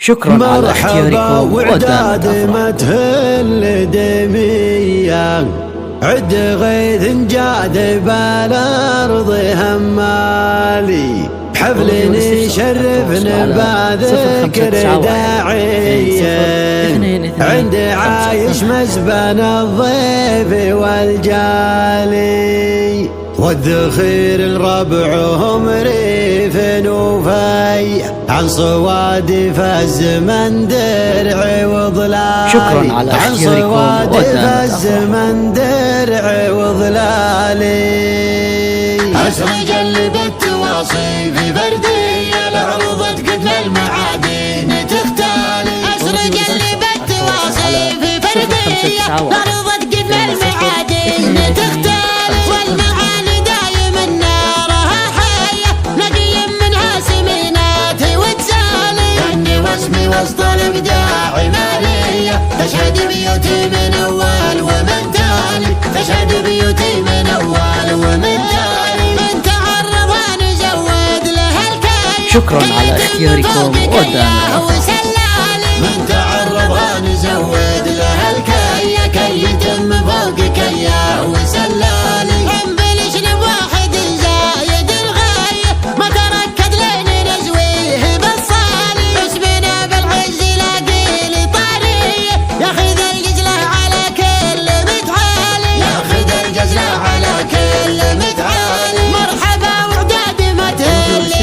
شكرا على اختياركم وعداد ما تهل دمية عد غيث جاد بالأرض همالي بحفل يشرفنا بذكر داعية عند عايش مسبن الضيف والجالي والذخير الربعهم ريف وفي عن صوادف الزمن درع وظلالي شكرا على اختياركم عن صوادف الزمن درع وظلالي أسرج اللي بالتواصي في بردية لعروضة قتل المعادن تختالي أسرج اللي بالتواصي في بردية لعروضة قتل المعادن تختالي والمعاني دايم نارها حية نقي منها سمينات وتسالي أني واسمي وسط الإبداع مالية تشهد بيوتي من أول ومن تالي تشهد بيوتي من أول ومن تالي شكرا على اختياركم ودائما من تعرض نزود له الكية كي يتم فوقك اياه وسلالي انبلش لواحد زايد الغاية ما تركد لين نزويه بالصالي اسمنا بالعز لاقي طارية ياخذ الجزلة على كل متعالي ياخذ الجزلة على كل متعالي مرحبا وعداد ما تهل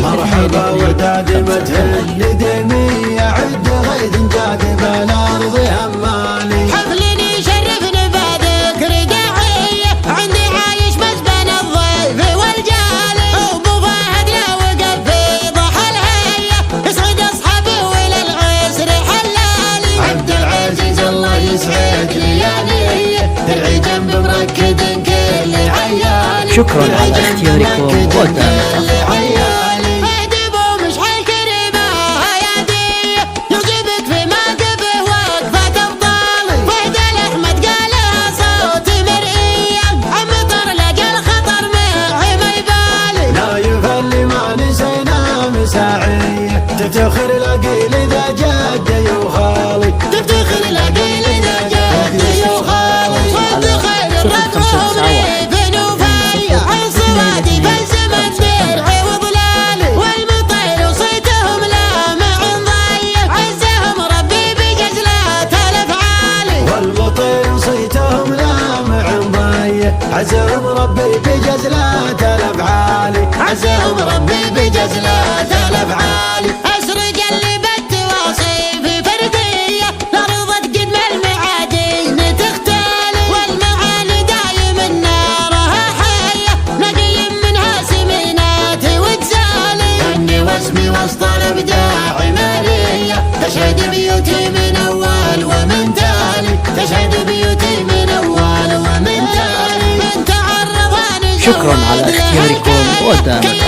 مرحبا وداد متهل دمية عد غيث جاد بالأرض همالي حفل يشرفنا بذكر داعية عندي عايش مسبن الضيف والجالي وابو فهد لا وقف في ضحى الهية يسعد اصحابه والى العسر حلالي عبد العزيز الله يسعد لياليه درعي جنب مركد كل عيالي شكرا على اختياركم ودائما تفتخر العقيل إذا جاد يوخالي تفتخر العقيل إذا جاد يوخالي وتخيل الرقم ريف وفي عن صوادي فالزمن درع وظلالي والمطير وصيتهم لامع ضيق عزهم ربي بجزلات الأفعالي والمطير وصيتهم لامع ضيق عزهم ربي بجزلات الأفعالي عزهم ربي بجزلات الأفعالي أسرج اللي بالتواصي في فردية لرضة قدم المعادن تختالي والمعاني دايم نارها حية نقي منها سمينات وتسالي أني واسمي وسط الإبداع مالية تشهد بيوتي من أول ومن تالي تشهد بيوتي من أول ومن تالي من تعرض شكرا على اختياركم ودائما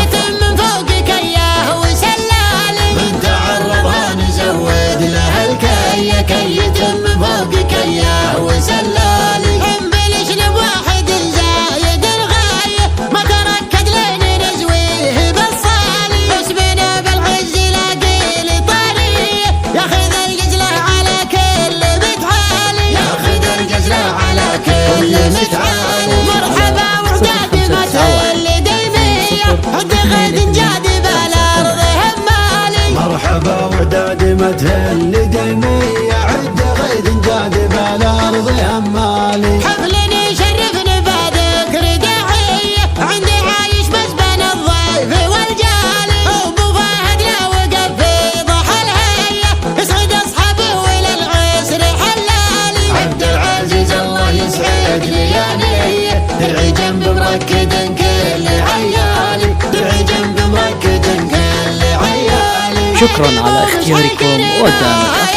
كي يتم فوقك اياه وسلالي انبلش لواحد زايد الغاية ما تركد لين نزويه بالصالي اسمنا بالعز لاقي طارية ياخذ الجزلة على كل متعالي ياخذ الجزلة على كل متعالي مرحبا وعداد ما تهل دمية عد غيث جاد بالأرض همالي مرحبا وعداد ما تهل دمية عد غيث جاد بالأرض همالي حفل يشرفنا بذكر داعية عندي عايش مسبن الضيف والجالي وابو فهد لا وقف في ضحى الهية يسعد اصحابه والى العسر حلالي عبد العزيز الله يسعد لياليه درعي جنب مركد كل عيالي درعي جنب مركد كل عيالي شكرا على اختياركم ودائما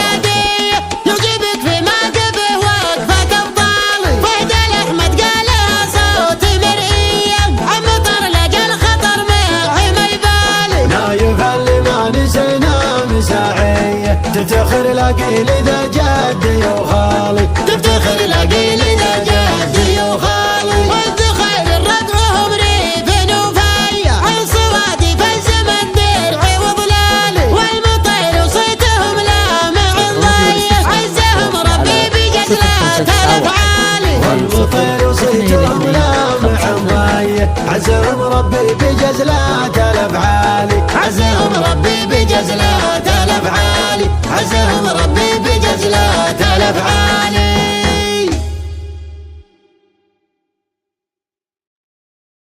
يعجبك في موقفه وقفة أبطالي فهد الأحمد قال صوت مرئية عم مطر لقى الخطر معي ما يبالي نايف اللي ما نسينا مساعية تفتخر العقيل إذا جاد يوخالي تفتخر العقيل إذا جاد يوخالي والذخير رقعهم ريف وفي عن صوادي ربي بجزلات الافعالي، عزهم ربي بجزلات الافعالي، عزهم ربي